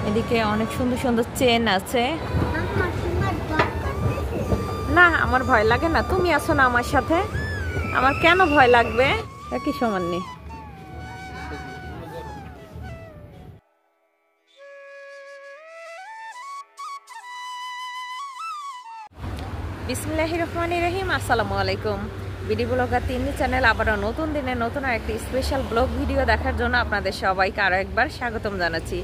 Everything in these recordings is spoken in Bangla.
এদিকে অনেক সুন্দর সুন্দর চেন আছে। না আমার ভয় লাগে না, তুমি আছো না আমার সাথে, আমার কেন ভয় লাগবে? একই সমান নেই। বিসমিল্লাহির রহমানির রহিম। আসসালামু আলাইকুম। বিডি ব্লগার তিন্নি চ্যানেল আবারও নতুন দিনে নতুন একটি স্পেশাল ব্লগ ভিডিও দেখার জন্য আপনাদের সবাইকে আরও একবার স্বাগতম জানাচ্ছি।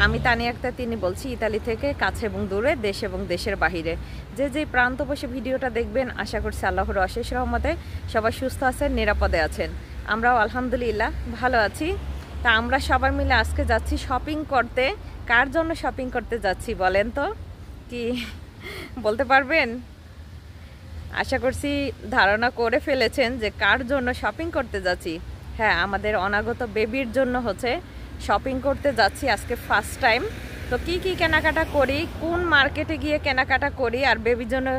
আমি তানিয়া আক্তার তিন্নি বলছি, ইতালি থেকে, কাছে এবং দূরে, দেশ এবং দেশের বাহিরে যে প্রান্ত বসে ভিডিওটা দেখবেন, আশা করছি আল্লাহর অশেষ রহমতে সবাই সুস্থ আছেন, নিরাপদে আছেন। আমরাও আলহামদুলিল্লাহ ভালো আছি। তা আমরা সবাই মিলে আজকে যাচ্ছি শপিং করতে। কার জন্য শপিং করতে যাচ্ছি বলেন তো? কি বলতে পারবেন? আশা করছি ধারণা করে ফেলেছেন যে কার জন্য শপিং করতে যাচ্ছি। হ্যাঁ, আমাদের অনাগত বেবির জন্য হচ্ছে শপিং করতে যাচ্ছি আজকে ফার্স্ট টাইম। তো কি কি কেনাকাটা করি, কোন মার্কেটে গিয়ে কেনাকাটা করি, আর বেবির জন্য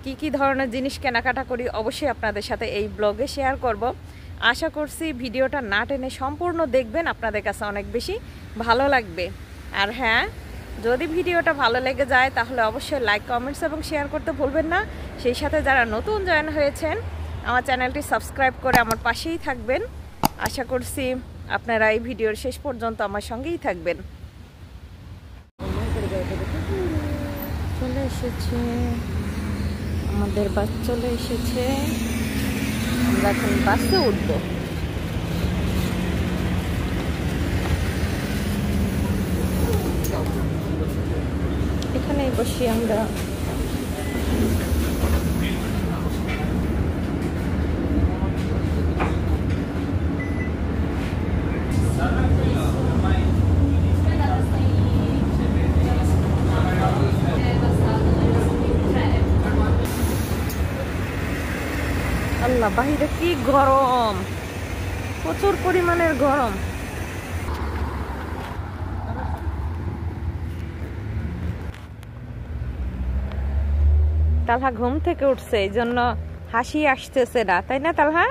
কি কি ধরনের জিনিস কেনাকাটা করি, অবশ্যই আপনাদের সাথে এই ব্লগে শেয়ার করব। আশা করছি ভিডিওটা না টেনে সম্পূর্ণ দেখবেন, আপনাদের কাছে অনেক বেশি ভালো লাগবে। আর হ্যাঁ, যদি ভিডিওটা ভালো লেগে যায় তাহলে অবশ্যই লাইক, কমেন্টস এবং শেয়ার করতে ভুলবেন না। সেই সাথে যারা নতুন জয়েন হয়েছেন আমার চ্যানেলটি সাবস্ক্রাইব করে আমার পাশেই থাকবেন। আশা করছি আপনারা এই ভিডিওর শেষ পর্যন্ত আমার সঙ্গেই থাকবেন। চলে এসেছে আমাদের বাস, চলে এসেছে। আমরা এখন বাসে উঠবো। এখানেই বসি আমরা। আল্লাহ, বাহিরে কি গরম, প্রচুর পরিমাণের গরম। তালহা ঘুম থেকে উঠছে, এই জন্য হাসি আসতেছে না, তাই না তালহা?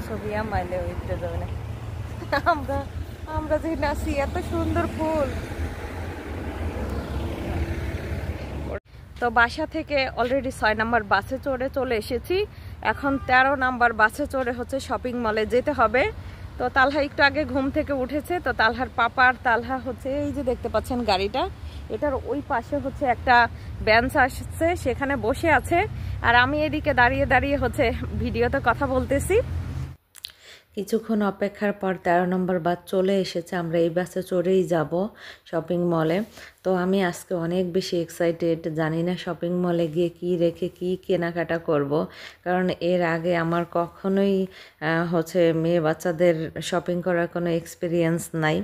ছবি আমাইলে উঠতে যাবে না। আমরা আমরা যে নাচি, এত সুন্দর ফুল। তো বাসা থেকে অলরেডি 6 নাম্বার বাসে চড়ে চলে এসেছি। এখন 13 নাম্বার বাসে চড়ে হচ্ছে শপিং মলে যেতে হবে। তো তালহা একটু আগে ঘুম থেকে উঠেছে। তো তালহার পাপা আর তালহা হচ্ছে এই যে দেখতে পাচ্ছেন গাড়িটা, এটার ওই পাশে হচ্ছে একটা বেঞ্চ আসছে, সেখানে বসে আছে। আর আমি এদিকে দাঁড়িয়ে দাঁড়িয়ে হচ্ছে ভিডিওতে কথা বলতেছি। কিছুক্ষণ অপেক্ষার পর 13 নম্বর বাস চলে এসেছে। আমরা এই বাসে চড়েই যাব শপিং মলে। তো আমি আজকে অনেক বেশি এক্সাইটেড, জানি না শপিং মলে গিয়ে কি রেখে কি কেনাকাটা করব। কারণ এর আগে আমার কখনোই হচ্ছে মেয়ে বাচ্চাদের শপিং করার কোনো এক্সপিরিয়েন্স নাই।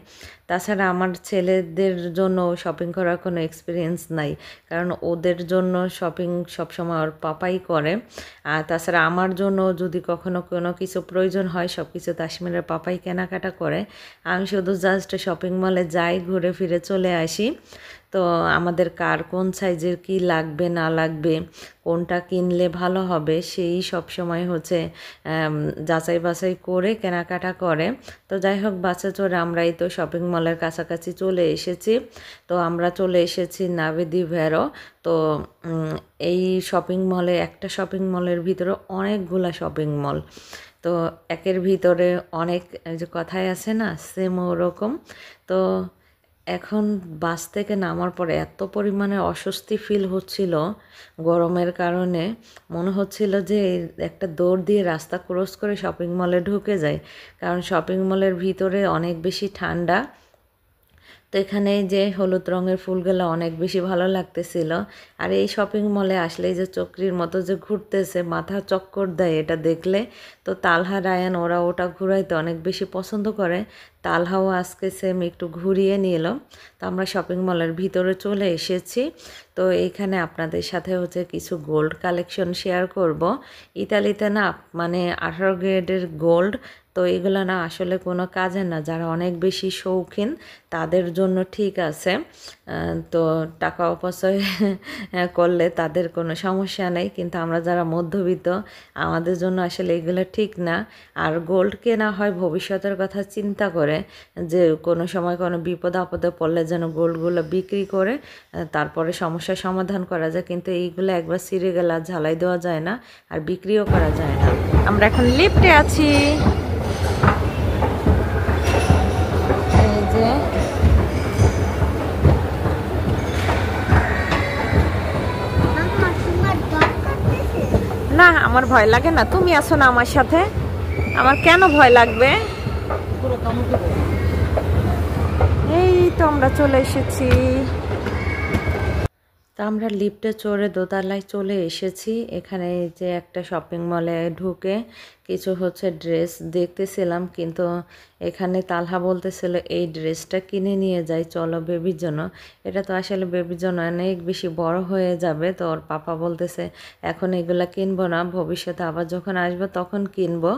তাছাড়া আমার ছেলেদের জন্য শপিং করার কোনো এক্সপিরিয়েন্স নাই, কারণ ওদের জন্য শপিং সবসময় ওর পাপাই করে। আর তাছাড়া আমার জন্য যদি কখনো কোনো কিছু প্রয়োজন হয়, সব কিছু তাসমিরের পাপাই কেনাকাটা করে। আমি শুধু জাস্ট শপিং মলে যাই, ঘুরে ফিরে চলে আসি। তো আমাদের কার কোন সাইজের কি লাগবে না লাগবে, কোনটা কিনলে ভালো হবে, সেই সব সময় হচ্ছে যাচাই বাছাই করে কেনাকাটা করে। তো যাই হোক, বাসে চড়ে আমরা এই তো শপিং মলের কাছাকাছি চলে এসেছি। তো আমরা চলে এসেছি নাভি ভেরো। তো এই শপিং মলে, একটা শপিং মলের ভিতরে অনেকগুলা শপিং মল। তো একের ভিতরে অনেক, যে কথায় আছে না, সেম ওরকম। তো এখন বাস থেকে নামার পরে এত পরিমাণে অস্বস্তি ফিল হচ্ছিল গরমের কারণে, মনে হচ্ছিল যে একটা দৌড় দিয়ে রাস্তা ক্রস করে শপিং মলে ঢুকে যায়, কারণ শপিং মলের ভিতরে অনেক বেশি ঠান্ডা। তো এখানে যে হলুদ রঙের ফুলগুলো অনেক বেশি ভালো লাগতেছিল। আর এই শপিং মলে আসলে যে চক্রির মতো যে ঘুরতেছে, মাথা চক্কর দেয় এটা দেখলে। তো তালহা, রায়ান ওরা ওটা ঘুরাইতে অনেক বেশি পছন্দ করে। তালহাও আজকে সেম একটু ঘুরিয়ে নিল। তো আমরা শপিং মলের ভিতরে চলে এসেছি। তো এইখানে আপনাদের সাথে হচ্ছে কিছু গোল্ড কালেকশন শেয়ার করব। ইতালিতে না, মানে 18 গ্রেডের গোল্ড, তো এগুলো না আসলে কোনো কাজের না। যারা অনেক বেশি শৌখিন তাদের জন্য ঠিক আছে, তো টাকা অপচয় করলে তাদের কোনো সমস্যা নেই। কিন্তু আমরা যারা মধ্যবিত্ত, আমাদের জন্য আসলে এগুলো ঠিক না। আর গোল্ড কেনা হয় ভবিষ্যতের কথা চিন্তা করে। করে যে কোনো সময় কোনো বিপদ আপদে পড়লে যেন গোল্ডগুলো বিক্রি করে তারপরে সমস্যার সমাধান করা যায়, কিন্তু এইগুলো একবার ছিঁড়ে গেলে আর ঝালাই দেওয়া যায় না আর বিক্রিও করা যায় না। আমরা এখন লিফটে আছি। এই যে না, আমার ভয় লাগে না, তুমি আসো না আমার সাথে, আমার কেন ভয় লাগবে। এই তো আমরা চলে এসেছি। তা আমরা লিফটে চড়ে দোতলায় চলে এসেছি। এখানে যে একটা শপিং মলে ঢুকে কিছু ড্রেস দেখতেছিলাম, কিন্তু এখানে তালহা বলতেছিল এই ড্রেসটা কিনে নিয়ে যাই চলো বেবির জন্য। এটা তো আসলে বেবির জন্য অনেক বেশি বড় হয়ে যাবে, তো ওর পাপা বলতেছে এখন এগুলা কিনবো না, ভবিষ্যতে আবার যখন আসবো তখন কিনবো।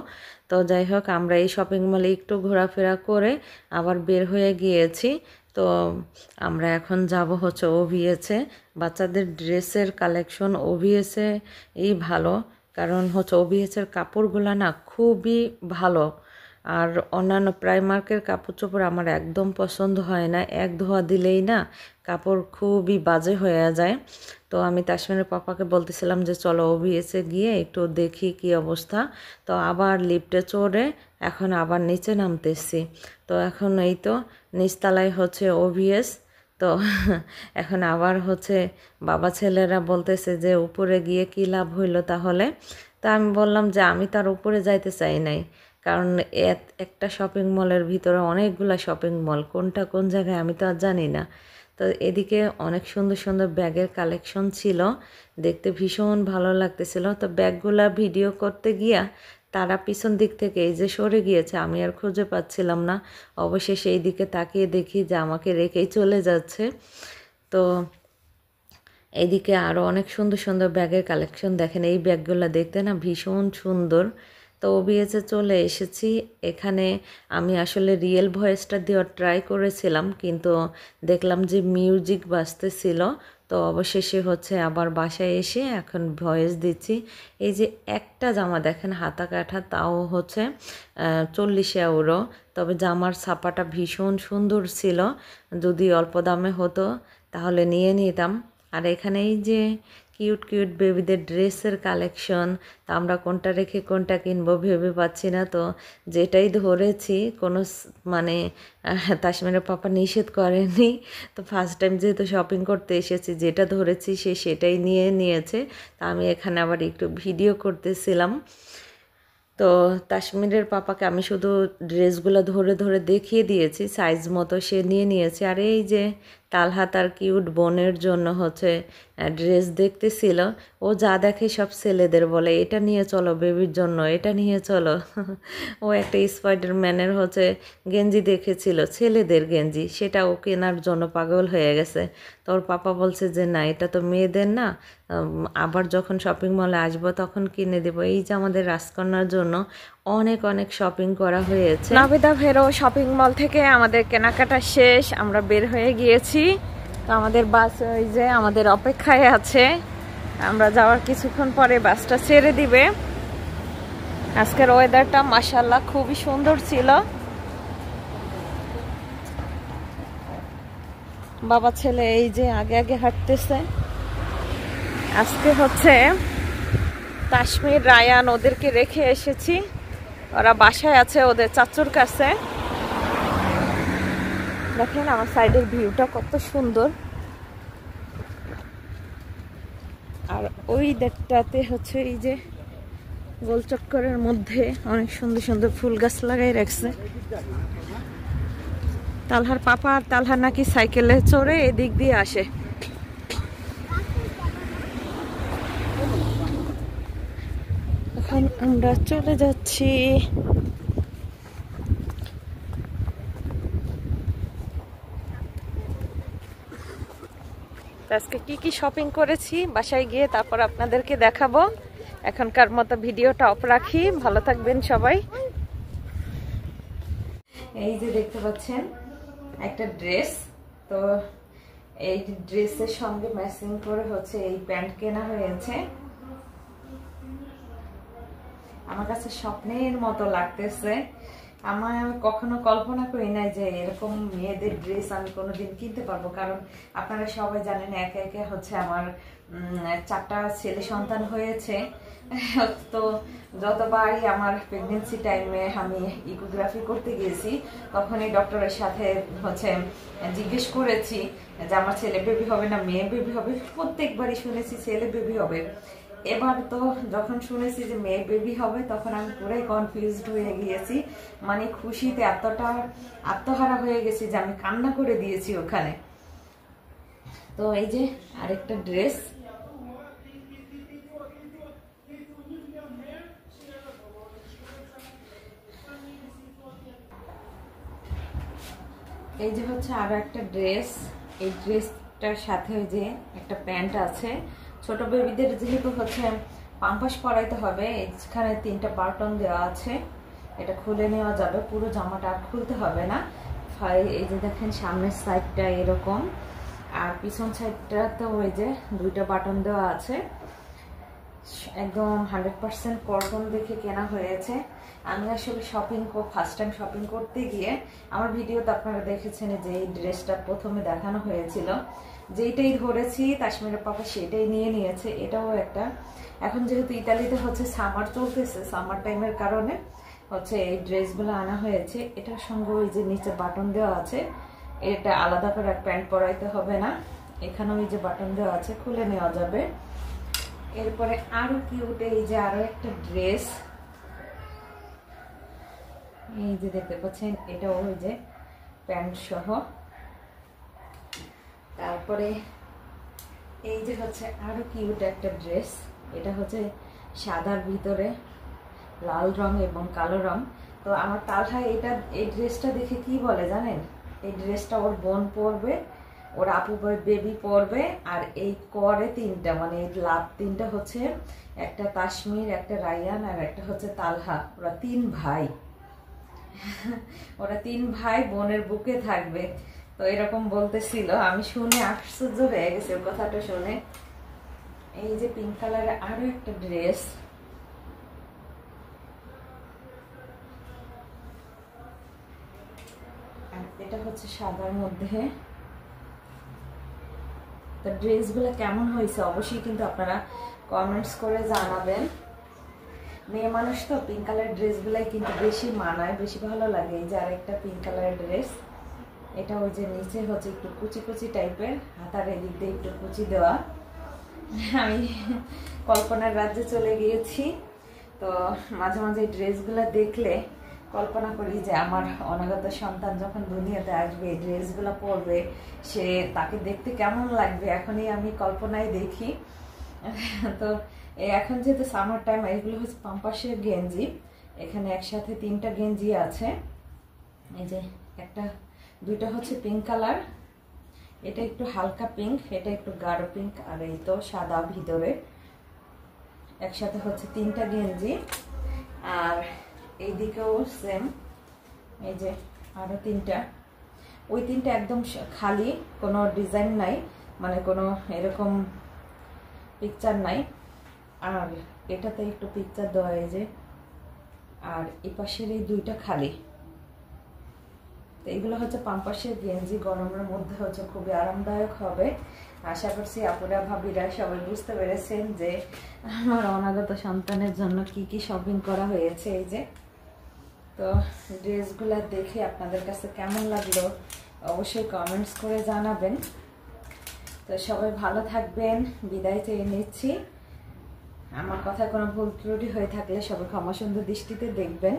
তো যাই হোক, আমরা এই শপিং মলে একটু ঘোরাফেরা করে আবার বের হয়ে গিয়েছি। তো আমরা এখন যাব ওভিএসে। বাচ্চাদের ড্রেসের কালেকশন ওভিএসে এই ভালো, কারণ ওভিএসের কাপড়গুলো না খুবই ভালো। আর অন্যান্য প্রাইমার্কের কাপড় চোপড় আমার একদম পছন্দ হয় না, এক ধোয়া দিলেই না কাপড় খুবই বাজে হয়ে যায়। তো আমি তাসমিনের পাপাকে বলতেছিলাম যে চলো ওভিএসে গিয়ে একটু দেখি কি অবস্থা। তো আবার লিফটে চড়ে এখন আবার নিচে নামতেছি। তো এখন এই তো নিচতলায় ওভিএস। তো এখন আবার বাবা ছেলেরা বলতেছে যে উপরে গিয়ে কি লাভ হইলো তাহলে। তা আমি বললাম যে আমি তার উপরে যাইতে চাই নাই, কারণ একটা শপিং মলের ভিতরে অনেকগুলা শপিং মল, কোনটা কোন জায়গায় আমি তো আর জানি না। তো এদিকে অনেক সুন্দর সুন্দর ব্যাগের কালেকশন ছিল, দেখতে ভীষণ ভালো লাগতেছিল। তো ব্যাগগুলা ভিডিও করতে গিয়া তারা পিছন দিক থেকে এই যে সরে গিয়েছে, আমি আর খুঁজে পাচ্ছিলাম না। অবশেষে এই দিকে তাকিয়ে দেখি যে আমাকে রেখেই চলে যাচ্ছে। তো এইদিকে আরও অনেক সুন্দর সুন্দর ব্যাগের কালেকশন দেখেন, এই ব্যাগগুলো দেখতে না ভীষণ সুন্দর। তো ওভিএসে চলে এসেছি। এখানে আমি আসলে রিয়েল ভয়েসটা দেওয়ার ট্রাই করেছিলাম, কিন্তু দেখলাম যে মিউজিক বাজতেছিল। তো অবশেষে আবার বাসায় এসে এখন ভয়েস দিচ্ছি। এই যে একটা জামা দেখেন হাতা কাটা, তাও 40 ইউরো। তবে জামার ছাপাটা ভীষণ সুন্দর ছিল, যদি অল্প দামে হতো তাহলে নিয়ে নিতাম। আর এখানে এই যে কিউট কিউট বেবিদের ড্রেসের কালেকশন। তা আমরা কোনটা রেখে কোনটা কিনবো ভেবে পাচ্ছি না। তো যেটাই ধরেছি কোনো তাসমিনের পাপা নিষেধ করেনি। তো ফার্স্ট টাইম যেহেতু শপিং করতে এসেছি, যেটা ধরেছি সেটাই নিয়েছে। তা আমি এখানে আবার একটু ভিডিও করতেছিলাম। তো তাসমিনের পাপাকে আমি শুধু ড্রেসগুলো ধরে ধরে দেখিয়ে দিয়েছি, সাইজ মতো সে নিয়েছে। আর এই যে তালহা তার কিউট বোনের জন্য ড্রেস দেখতেছিল। ও যা দেখে সব ছেলেদের বলে এটা নিয়ে চলো বেবির জন্য, এটা নিয়ে চলো। ও একটা স্পাইডারম্যানের গেঞ্জি দেখেছিল, ছেলেদের গেঞ্জি, সেটা ও কেনার জন্য পাগল হয়ে গেছে। তোর পাপা বলছে যে না, এটা তো মেয়েদের না, আবার যখন শপিং মলে আসবো তখন কিনে দেবো। এই যে আমাদের রাজকন্যার জন্য অনেক অনেক শপিং করা হয়েছে। নাবিদা ভেরো শপিং মল থেকে আমাদের কেনাকাটা শেষ, আমরা বের হয়ে গিয়েছি। তো আমাদের বাস ওই যে আমাদের অপেক্ষায় আছে, আমরা যাওয়ার কিছুক্ষণ পরে বাসটা ছেড়ে দিবে। আজকের ওয়েদারটা মাশাআল্লাহ খুবই সুন্দর ছিল। বাবা ছেলে এই যে আগে আগে হাঁটতেছে। আজকে কাশ্মীর রায়ান ওদেরকে রেখে এসেছি, ওরা বাসায় আছে ওদের চাচুর কাছে। দেখেন আমার সাইডের ভিউটা কত সুন্দর। আর ওই দিকটাতে এই যে গোল চক্করের মধ্যে অনেক সুন্দর সুন্দর ফুল গাছ লাগাই রাখছে। তালহার পাপা আর তালহা নাকি সাইকেলে চড়ে এদিক দিয়ে আসে। এখন আমরা চলে যাচ্ছি। আজকে কি কি শপিং করেছি বাসায় গিয়ে তারপর আপনাদেরকে দেখাবো। এখনকার মতো ভিডিওটা অফ রাখি, ভালো থাকবেন সবাই। এই যে দেখতে পাচ্ছেন একটা ড্রেস, তো এই ড্রেসের সঙ্গে ম্যাচিং করে এই প্যান্ট কেনা হয়েছে। আমার কাছে স্বপ্নের মতো লাগতেছে। আমি কখনো কল্পনা করি না যে এরকম মেয়েদের ড্রেস আমি কোনোদিন কিনতে পারবো, কারণ আপনারা সবাই জানেন একে একে হচ্ছে আমার 4টা ছেলে সন্তান হয়েছে। তো যতবারই আমার প্রেগনেন্সি টাইমে আমি ইকোগ্রাফি করতে গিয়েছি তখনই ডক্টরের সাথে হচ্ছে জিজ্ঞেস করেছি যে আমার ছেলে বেবি হবে না মেয়ে বেবি হবে, প্রত্যেকবারই শুনেছি ছেলে বেবি হবে। এবার তো যখন শুনেছি যে মেয়ে বেবি হবে তখন আমি পুরাই কনফিউজড হয়ে গিয়েছি, মানে খুশিতে এতটা আত্মহারা হয়ে গেছি যে আমি কান্না করে দিয়েছি ওখানে। তো এই যে আরেকটা ড্রেস, এই যে হচ্ছে আরো একটা ড্রেস। এই ড্রেসটার সাথে ওই যে একটা প্যান্ট আছে। ছোট বেবিদের যেহেতু হচ্ছে পাম্পাস পরাইতে হবে, এখানে 3টা বাটন দেওয়া আছে, এটা খুলে নেওয়া যাবে, পুরো জামাটা আর খুলতে হবে না। এই যে দেখেন সামনের সাইডটা এরকম, আর পিছন সাইডটা তো ওই যে 2টা বাটন দেওয়া আছে। একদম 100% কটন দেখে কেনা হয়েছে। আমি আসলে ফার্স্ট টাইম শপিং করতে গিয়ে আমার ভিডিওতে আপনারা দেখেছেন যে এই ড্রেসটা প্রথমে দেখানো হয়েছিল, যেইটাই ধরেছি কাশ্মীরের পাপা সেটাই নিয়ে নিয়েছে। এটাও একটা, এখন যেহেতু ইতালিতে হচ্ছে সামার চলতেছে, সামার টাইমের কারণে হচ্ছে এই ড্রেসগুলো আনা হয়েছে। এটার সঙ্গে ওই যে নিচে বাটন দেওয়া আছে, এটা আলাদা করে প্যান্ট পরাইতে হবে না, এখানে ওই যে বাটন দেওয়া আছে, খুলে নেওয়া যাবে। এরপরে আরো কিউট এই যে আরো একটা ড্রেস, এই যে দেখতে পাচ্ছেন, এটা ওই যে প্যান্ট সহ। তারপরে এই যে হচ্ছে আরো কিউট একটা ড্রেস, এটা হচ্ছে সাদার ভিতরে লাল রং এবং কালো রং। তো আমার তালহা এই ড্রেসটা দেখে কি বলে জানেন, এই ড্রেসটা ওর বোন পরবে, ওর আপু বেবি পরবে, আর এই করে 3টা, মানে এই লাভ 3টা হচ্ছে একটা কাশ্মীর, একটা রায়ান, আর একটা হচ্ছে তালহা। ওরা 3 ভাই, ওরা 3 ভাই বোনের বুকে থাকবে। তো এরকম বলতেছিল, আমি শুনে আশ্চর্য হয়ে গেছি ওর কথাটা শুনে। এই যে পিঙ্ক কালারের আরো একটা ড্রেস, আর এটা হচ্ছে সাদার মধ্যে। তো ড্রেসগুলো কেমন হয়েছে অবশ্যই কিন্তু আপনারা কমেন্টস করে জানাবেন। মেয়ে মানুষ তো পিঙ্ক কালার ড্রেসগুলাই কিন্তু বেশি মানায়, বেশি ভালো লাগে। এই যে আরেকটা পিঙ্ক কালারের ড্রেস, এটা ওই যে নিচে হচ্ছে একটু কুচি কুচি টাইপের, হাতার এদিক দিয়ে একটু কুচি দেওয়া। আমি কল্পনার রাজ্যে চলে গিয়েছি। তো মাঝে মাঝে এই ড্রেসগুলো দেখলে কল্পনা করি যে আমার অনাগত সন্তান যখন দুনিয়াতে আসবে, এই ড্রেসগুলো পরবে, সে তাকে দেখতে কেমন লাগবে এখনই আমি কল্পনায় দেখি। তো এখন যেহেতু সামার টাইম, এইগুলো হচ্ছে পাম্পাসের গেঞ্জি, এখানে একসাথে 3টা গেঞ্জি আছে। এই যে একটা 2টা হচ্ছে পিঙ্ক কালার, এটা একটু হালকা পিঙ্ক, এটা একটু গাঢ় পিঙ্ক, আর এই তো সাদা ভিতরে, একসাথে হচ্ছে 3টা গেঞ্জি। আর এইদিকেও সেম, এই যে আরো 3টা, ওই 3টা একদম খালি, কোনো ডিজাইন নাই, মানে কোনো এরকম পিকচার নাই। আর এটাতে একটু পিকচার দেওয়া, এই যে, আর এই পাশের এই 2টা খালি। তো এইগুলো হচ্ছে পাম্পাসের গেঞ্জি, গরমের মধ্যে হচ্ছে খুবই আরামদায়ক হবে। আশা করছি আপুরা ভাবিরা সবাই বুঝতে পেরেছেন যে আমার অনাগত সন্তানের জন্য কি কি শপিং করা হয়েছে। এই যে, তো ড্রেসগুলো দেখে আপনাদের কাছে কেমন লাগলো অবশ্যই কমেন্টস করে জানাবেন। তো সবাই ভালো থাকবেন, বিদায় চেয়ে নিচ্ছি। আমার কথা কোনো ভুল ত্রুটি হয়ে থাকলে সবাই ক্ষমা সুন্দর দৃষ্টিতে দেখবেন।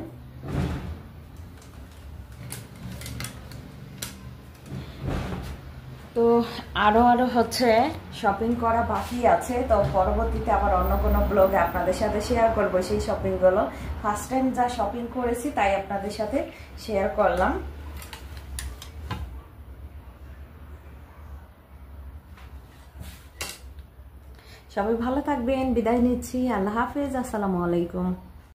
তো আরো হচ্ছে শপিং করা বাকি আছে, তো পরবর্তীতে আবার অন্য কোনো ব্লগে আপনাদের সাথে শেয়ার করবো সেই শপিংগুলো। ফার্স্ট টাইম যা শপিং করেছি তাই আপনাদের সাথে শেয়ার করলাম। সবাই ভালো থাকবেন, বিদায় নিচ্ছি। আল্লাহ হাফেজ, আসসালামু আলাইকুম।